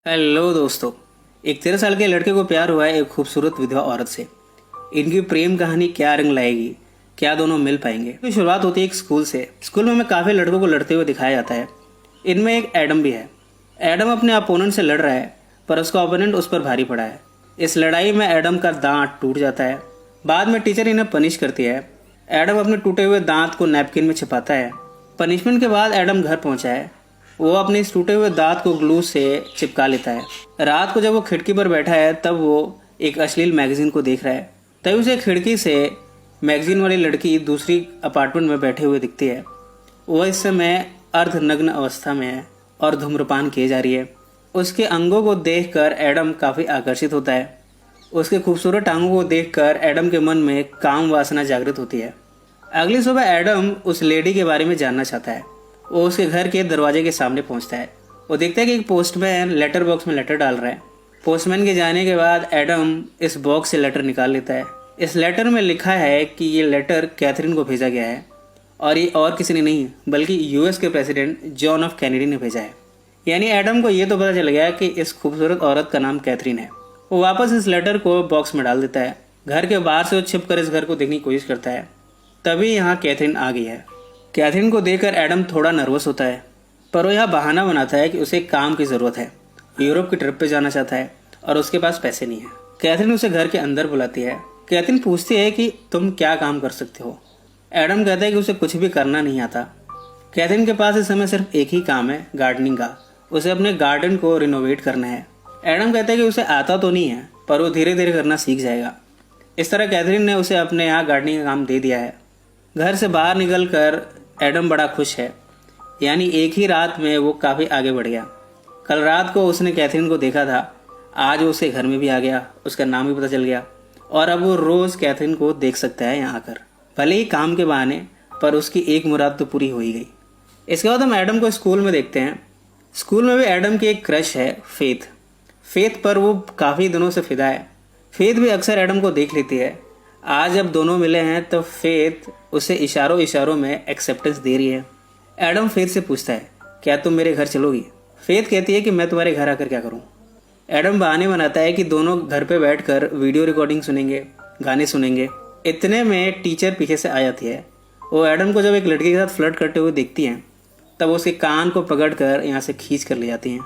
Hello दोस्तों। एक 13 साल के लड़के को प्यार हुआ है एक खूबसूरत विधवा औरत से। इनकी प्रेम कहानी क्या रंग लाएगी, क्या दोनों मिल पाएंगे। तो शुरुआत होती है एक स्कूल से। स्कूल में हमें काफ़ी लड़कों को लड़ते हुए दिखाया जाता है। इनमें एक एडम भी है। एडम अपने अपोनेंट से लड़ रहा है, पर उसका ओपोनेंट उस पर भारी पड़ा है। इस लड़ाई में एडम का दांत टूट जाता है। बाद में टीचर इन्हें पनिश करती है। एडम अपने टूटे हुए दांत को नैपकिन में छिपाता है। पनिशमेंट के बाद एडम घर पहुंचा है। वो अपने इस टूटे हुए दांत को ग्लू से चिपका लेता है। रात को जब वो खिड़की पर बैठा है तब वो एक अश्लील मैगजीन को देख रहा है। तभी उसे खिड़की से मैगजीन वाली लड़की दूसरी अपार्टमेंट में बैठे हुए दिखती है। वह इस समय अर्धनग्न अवस्था में है और धूम्रपान किए जा रही है। उसके अंगों को देखकर एडम काफी आकर्षित होता है। उसके खूबसूरत टांगों को देखकर एडम के मन में काम वासना जागृत होती है। अगली सुबह एडम उस लेडी के बारे में जानना चाहता है। वो उसके घर के दरवाजे के सामने पहुंचता है। वो देखता है कि एक पोस्टमैन लेटर बॉक्स में लेटर डाल रहा है। पोस्टमैन के जाने के बाद एडम इस बॉक्स से लेटर निकाल लेता है। इस लेटर में लिखा है कि ये लेटर कैथरीन को भेजा गया है और ये और किसी ने नहीं बल्कि यूएस के प्रेसिडेंट जॉन एफ कैनेडी ने भेजा है। यानी एडम को ये तो पता चल गया कि इस खूबसूरत औरत का नाम कैथरीन है। वो वापस इस लेटर को बॉक्स में डाल देता है। घर के बाहर से वो छिप कर इस घर को देखने की कोशिश करता है। तभी यहाँ कैथरीन आ गई है। कैथरीन को देखकर एडम थोड़ा नर्वस होता है, पर वो यह बहाना बनाता है कि उसे काम की ज़रूरत है। यूरोप की ट्रिप पे जाना चाहता है और उसके पास पैसे नहीं है। कैथरीन उसे घर के अंदर बुलाती है। कैथरीन पूछती है कि तुम क्या काम कर सकते हो। एडम कहता है कि उसे कुछ भी करना नहीं आता। कैथरीन के पास इस समय सिर्फ एक ही काम है, गार्डनिंग का। उसे अपने गार्डन को रिनोवेट करना है। एडम कहता है कि उसे आता तो नहीं है, पर वो धीरे धीरे करना सीख जाएगा। इस तरह कैथरीन ने उसे अपने यहाँ गार्डनिंग का काम दे दिया है। घर से बाहर निकलकर एडम बड़ा खुश है। यानी एक ही रात में वो काफ़ी आगे बढ़ गया। कल रात को उसने कैथरीन को देखा था, आज वो उसके घर में भी आ गया, उसका नाम भी पता चल गया और अब वो रोज़ कैथरीन को देख सकता है यहाँ आकर। भले ही काम के बहाने, पर उसकी एक मुराद तो पूरी हो ही गई। इसके बाद हम एडम को स्कूल में देखते हैं। स्कूल में भी एडम की एक क्रश है, फेथ। फेथ पर वो काफ़ी दिनों से फिदा है। फेथ भी अक्सर एडम को देख लेती है। आज जब दोनों मिले हैं तो फेथ उसे इशारों इशारों में एक्सेप्टेंस दे रही है। एडम फेथ से पूछता है, क्या तुम मेरे घर चलोगी? फेथ कहती है कि मैं तुम्हारे घर आकर क्या करूं? एडम बहाने बनाता है कि दोनों घर पे बैठकर वीडियो रिकॉर्डिंग सुनेंगे, गाने सुनेंगे। इतने में टीचर पीछे से आ जाती है। वो एडम को जब एक लड़के के साथ फ्लर्ट करते हुए देखती हैं तब उसके कान को पकड़कर यहाँ से खींच कर ले जाती हैं।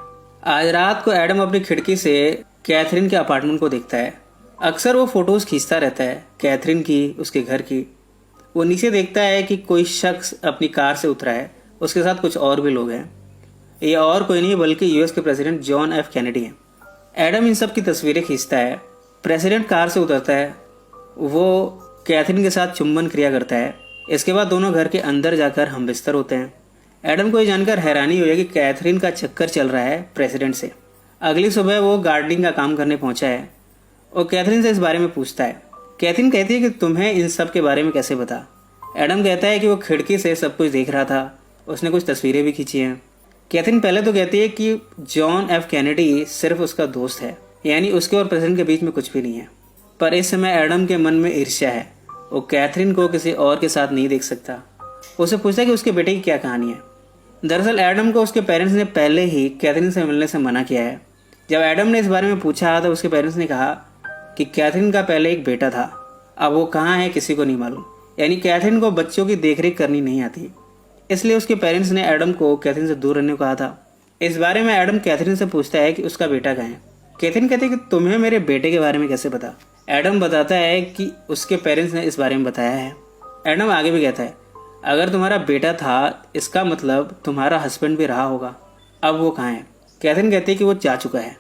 आज रात को एडम अपनी खिड़की से कैथरीन के अपार्टमेंट को देखता है। अक्सर वो फोटोज खींचता रहता है, कैथरीन की, उसके घर की। वो नीचे देखता है कि कोई शख्स अपनी कार से उतरा है। उसके साथ कुछ और भी लोग हैं। ये और कोई नहीं बल्कि यूएस के प्रेसिडेंट जॉन एफ कैनेडी हैं। एडम इन सब की तस्वीरें खींचता है। प्रेसिडेंट कार से उतरता है। वो कैथरीन के साथ चुंबन क्रिया करता है। इसके बाद दोनों घर के अंदर जाकर हम बिस्तर होते हैं। एडम को ये जानकर हैरानी हुई है कि कैथरीन का चक्कर चल रहा है प्रेसिडेंट से। अगली सुबह वो गार्डनिंग का काम करने पहुंचा है और कैथरीन से इस बारे में पूछता है। कैथरीन कहती है कि तुम्हें इन सब के बारे में कैसे पता? एडम कहता है कि वो खिड़की से सब कुछ देख रहा था, उसने कुछ तस्वीरें भी खींची हैं। कैथरीन पहले तो कहती है कि जॉन एफ कैनेडी सिर्फ उसका दोस्त है, यानी उसके और प्रेसिडेंट के बीच में कुछ भी नहीं है। पर इस समय एडम के मन में ईर्ष्या है। वो कैथरीन को किसी और के साथ नहीं देख सकता। उसे पूछता है कि उसके बेटे की क्या कहानी है। दरअसल एडम को उसके पेरेंट्स ने पहले ही कैथरीन से मिलने से मना किया है। जब एडम ने इस बारे में पूछा तो उसके पेरेंट्स ने कहा कि कैथरीन का पहले एक बेटा था, अब वो कहाँ है किसी को नहीं मालूम। यानी कैथरीन को बच्चों की देखरेख करनी नहीं आती, इसलिए उसके पेरेंट्स ने एडम को कैथरीन से दूर रहने को कहा था। इस बारे में एडम कैथरीन से पूछता है कि उसका बेटा कहाँ है। कैथरीन कहती है कि तुम्हें मेरे बेटे के बारे में कैसे पता? एडम बताता है कि उसके पेरेंट्स ने इस बारे में बताया है। एडम आगे भी कहता है, अगर तुम्हारा बेटा था इसका मतलब तुम्हारा हस्बैंड भी रहा होगा, अब वो कहाँ है? कैथरीन कहती है कि वो जा चुका है।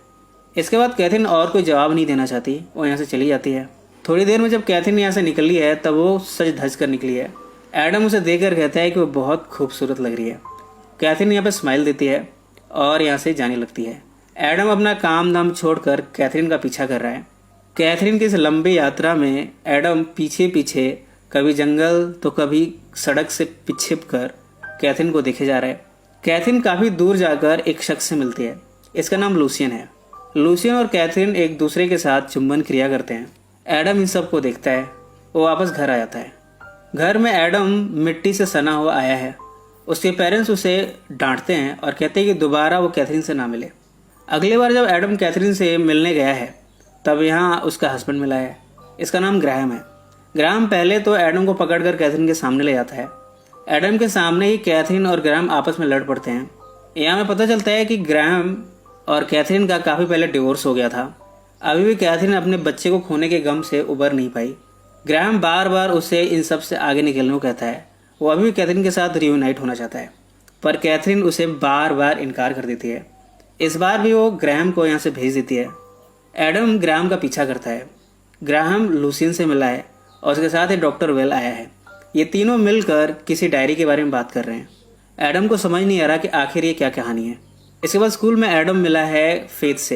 इसके बाद कैथरीन और कोई जवाब नहीं देना चाहती, वो यहाँ से चली जाती है। थोड़ी देर में जब कैथरीन यहाँ से निकली है तब वो सज धज कर निकली है। एडम उसे देखकर कहता है कि वो बहुत खूबसूरत लग रही है। कैथरीन यहाँ पे स्माइल देती है और यहाँ से जाने लगती है। एडम अपना काम धाम छोड़कर कैथरीन का पीछा कर रहा है। कैथरीन की इस लंबी यात्रा में एडम पीछे पीछे कभी जंगल तो कभी सड़क से छिप कर कैथरीन को देखे जा रहा है। कैथरीन काफ़ी दूर जाकर एक शख्स से मिलती है। इसका नाम लूसियन है। लूसियन और कैथरीन एक दूसरे के साथ चुंबन क्रिया करते हैं। एडम इन सब को देखता है। वो वापस घर आ जाता है। घर में एडम मिट्टी से सना हुआ आया है। उसके पेरेंट्स उसे डांटते हैं और कहते हैं कि दोबारा वो कैथरीन से ना मिले। अगली बार जब एडम कैथरीन से मिलने गया है तब यहाँ उसका हस्बैंड मिला है। इसका नाम ग्राहम है। ग्राहम पहले तो एडम को पकड़कर कैथरीन के सामने ले जाता है। एडम के सामने ही कैथरीन और ग्राहम आपस में लड़ पड़ते हैं। यहाँ में पता चलता है कि ग्राहम और कैथरीन का काफ़ी पहले डिवोर्स हो गया था। अभी भी कैथरीन अपने बच्चे को खोने के गम से उबर नहीं पाई। ग्राहम बार बार उसे इन सब से आगे निकलने को कहता है। वो अभी भी कैथरीन के साथ रियूनाइट होना चाहता है, पर कैथरीन उसे बार बार इनकार कर देती है। इस बार भी वो ग्राहम को यहाँ से भेज देती है। एडम ग्राहम का पीछा करता है। ग्राहम लूसियन से मिला है और उसके साथ ही डॉक्टर वेल आया है। ये तीनों मिलकर किसी डायरी के बारे में बात कर रहे हैं। एडम को समझ नहीं आ रहा कि आखिर ये क्या कहानी है। इसके बाद स्कूल में एडम मिला है फेथ से।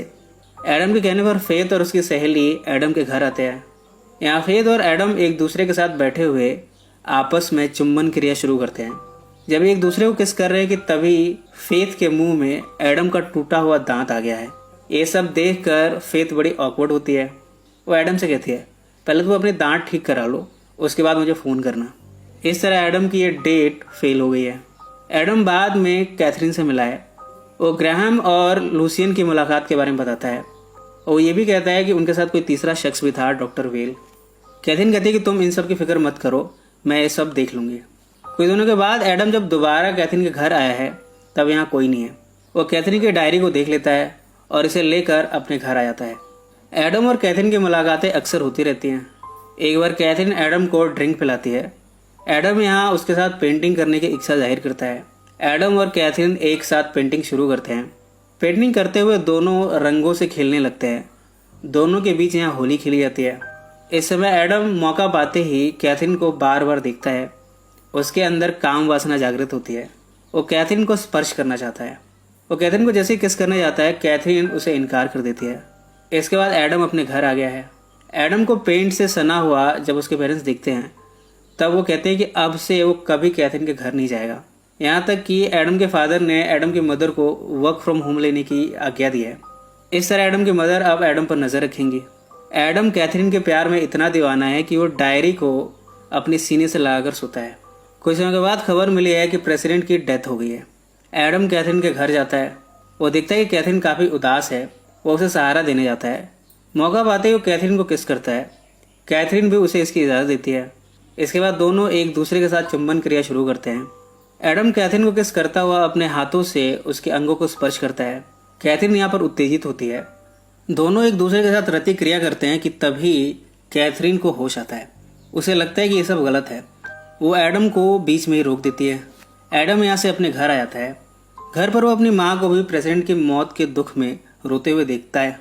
एडम के कहने पर फेथ और उसकी सहेली एडम के घर आते हैं। यहाँ फेथ और एडम एक दूसरे के साथ बैठे हुए आपस में चुंबन क्रिया शुरू करते हैं। जब एक दूसरे को किस कर रहे हैं कि तभी फेथ के मुंह में एडम का टूटा हुआ दांत आ गया है। ये सब देखकर फेथ बड़ी ऑकवर्ड होती है। वो एडम से कहती है, पहले तो अपने दांत ठीक करा लो, उसके बाद मुझे फ़ोन करना। इस तरह एडम की ये डेट फेल हो गई है। एडम बाद में कैथरीन से मिला है। वो ग्राहम और लूसियन की मुलाकात के बारे में बताता है। वो ये भी कहता है कि उनके साथ कोई तीसरा शख्स भी था, डॉक्टर वेल। कैथरीन कहती है कि तुम इन सब की फिक्र मत करो, मैं ये सब देख लूँगी। कुछ दिनों के बाद एडम जब दोबारा कैथरीन के घर आया है तब यहाँ कोई नहीं है। वो कैथरीन की डायरी को देख लेता है और इसे लेकर अपने घर आ जाता है। एडम और कैथरीन की मुलाकातें अक्सर होती रहती हैं। एक बार कैथरीन एडम को ड्रिंक पिलाती है। एडम यहाँ उसके साथ पेंटिंग करने की इच्छा जाहिर करता है। एडम और कैथरीन एक साथ पेंटिंग शुरू करते हैं। पेंटिंग करते हुए दोनों रंगों से खेलने लगते हैं। दोनों के बीच यहाँ होली खेली जाती है। इस समय एडम मौका पाते ही कैथरीन को बार बार देखता है। उसके अंदर काम वासना जागृत होती है। वो कैथरीन को स्पर्श करना चाहता है। वो कैथरीन को जैसे ही किस करने जाता है, कैथरीन उसे इनकार कर देती है। इसके बाद एडम अपने घर आ गया है। एडम को पेंट से सना हुआ जब उसके पेरेंट्स दिखते हैं तब वो कहते हैं कि अब से वो कभी कैथरीन के घर नहीं जाएगा। यहाँ तक कि एडम के फादर ने एडम की मदर को वर्क फ्रॉम होम लेने की आज्ञा दी है। इस तरह एडम की मदर अब एडम पर नज़र रखेंगी। एडम कैथरीन के प्यार में इतना दीवाना है कि वो डायरी को अपने सीने से लगाकर सोता है। कुछ समय के बाद खबर मिली है कि प्रेसिडेंट की डेथ हो गई है। एडम कैथरीन के घर जाता है। वो देखता है कि कैथरीन काफ़ी उदास है। वो उसे सहारा देने जाता है। मौका पाते ही वो कैथरीन को किस करता है। कैथरीन भी उसे इसकी इजाज़त देती है। इसके बाद दोनों एक दूसरे के साथ चुंबन क्रिया शुरू करते हैं। एडम कैथरीन को किस करता हुआ अपने हाथों से उसके अंगों को स्पर्श करता है। कैथरीन यहाँ पर उत्तेजित होती है। दोनों एक दूसरे के साथ रति क्रिया करते हैं कि तभी कैथरीन को होश आता है। उसे लगता है कि ये सब गलत है। वो एडम को बीच में ही रोक देती है। एडम यहाँ से अपने घर आ जाता है। घर पर वो अपनी माँ को भी प्रेसिडेंट की मौत के दुख में रोते हुए देखता है।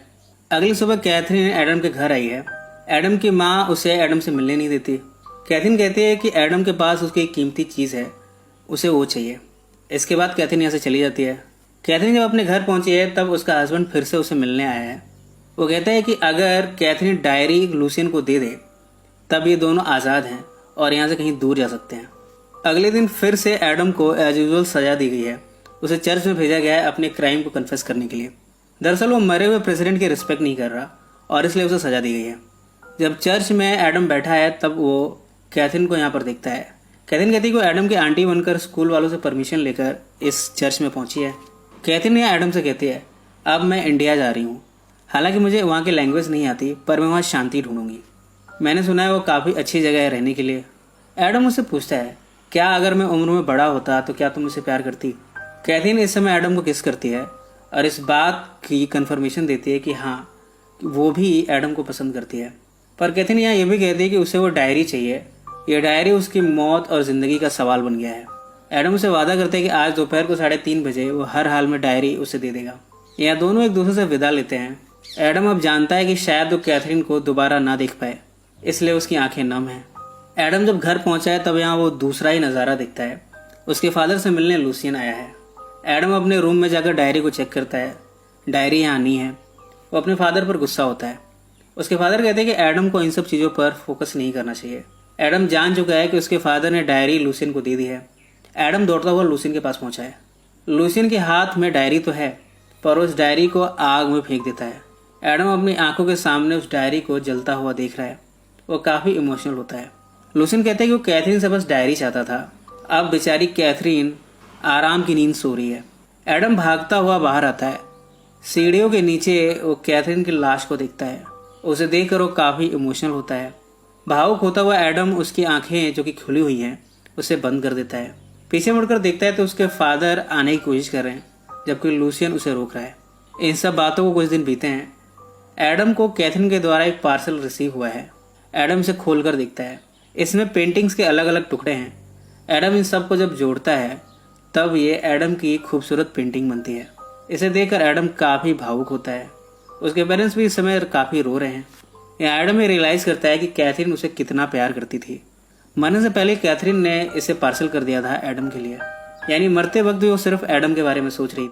अगली सुबह कैथरीन एडम के घर आई है। एडम की माँ उसे एडम से मिलने नहीं देती। कैथरीन कहती है कि एडम के पास उसकी एक कीमती चीज़ है, उसे वो चाहिए। इसके बाद कैथरीन यहाँ से चली जाती है। कैथरीन जब अपने घर पहुंची है तब उसका हस्बैंड फिर से उसे मिलने आया है। वो कहता है कि अगर कैथरीन डायरी लूसियन को दे दे तब ये दोनों आज़ाद हैं और यहाँ से कहीं दूर जा सकते हैं। अगले दिन फिर से एडम को एज यूजुअल सजा दी गई है। उसे चर्च में भेजा गया है अपने क्राइम को कन्फेस करने के लिए। दरअसल वो मरे हुए प्रेसिडेंट की रिस्पेक्ट नहीं कर रहा और इसलिए उसे सजा दी गई है। जब चर्च में एडम बैठा है तब वो कैथरीन को यहाँ पर देखता है। कैथरीन कहती है कि वो एडम की आंटी बनकर स्कूल वालों से परमिशन लेकर इस चर्च में पहुंची है। कैथरीन यहाँ एडम से कहती है, अब मैं इंडिया जा रही हूँ। हालांकि मुझे वहाँ की लैंग्वेज नहीं आती, पर मैं वहाँ शांति ढूंढूंगी। मैंने सुना है वो काफ़ी अच्छी जगह है रहने के लिए। एडम मुझसे पूछता है, क्या अगर मैं उम्र में बड़ा होता तो क्या तुम मुझसे प्यार करती? कैथरीन इस समय एडम को किस करती है और इस बात की कंफर्मेशन देती है कि हाँ, वो भी एडम को पसंद करती है। पर कैथरीन यहाँ ये भी कहती है कि उसे वो डायरी चाहिए। ये डायरी उसकी मौत और ज़िंदगी का सवाल बन गया है। एडम उसे वादा करते हैं कि आज दोपहर को 3:30 बजे वो हर हाल में डायरी उसे दे देगा। यहाँ दोनों एक दूसरे से विदा लेते हैं। एडम अब जानता है कि शायद वो कैथरीन को दोबारा ना देख पाए, इसलिए उसकी आंखें नम हैं। एडम जब घर पहुंचा है तब यहाँ वो दूसरा ही नज़ारा दिखता है। उसके फादर से मिलने लूसियन आया है। एडम अपने रूम में जाकर डायरी को चेक करता है। डायरी यहाँ नहीं है। वो अपने फादर पर गुस्सा होता है। उसके फादर कहते हैं कि एडम को इन सब चीज़ों पर फोकस नहीं करना चाहिए। एडम जान चुका है कि उसके फादर ने डायरी लूसियन को दे दी है। एडम दौड़ता हुआ लूसियन के पास पहुंचा है। लूसियन के हाथ में डायरी तो है, पर उस डायरी को आग में फेंक देता है। एडम अपनी आंखों के सामने उस डायरी को जलता हुआ देख रहा है। वो काफ़ी इमोशनल होता है। लूसियन कहते हैं कि वो कैथरीन से बस डायरी चाहता था। अब बेचारी कैथरीन आराम की नींद सो रही है। एडम भागता हुआ बाहर आता है। सीढ़ियों के नीचे वो कैथरीन की लाश को देखता है। उसे देखकर वो काफ़ी इमोशनल होता है। भावुक होता हुआ एडम उसकी आंखें जो कि खुली हुई हैं उसे बंद कर देता है। पीछे मुड़कर देखता है तो उसके फादर आने की कोशिश कर रहे हैं, जबकि लूसियन उसे रोक रहा है। इन सब बातों को कुछ दिन बीते हैं। एडम को कैथरीन के द्वारा एक पार्सल रिसीव हुआ है। एडम इसे खोलकर देखता है। इसमें पेंटिंग्स के अलग अलग टुकड़े हैं। एडम इन सब को जब जोड़ता है तब ये एडम की खूबसूरत पेंटिंग बनती है। इसे देखकर एडम काफ़ी भावुक होता है। उसके पेरेंट्स भी इस समय काफ़ी रो रहे हैं। यहाँ एडम ये रियलाइज़ करता है कि कैथरीन उसे कितना प्यार करती थी। मरने से पहले कैथरीन ने इसे पार्सल कर दिया था एडम के लिए, यानी मरते वक्त भी वो सिर्फ एडम के बारे में सोच रही थी।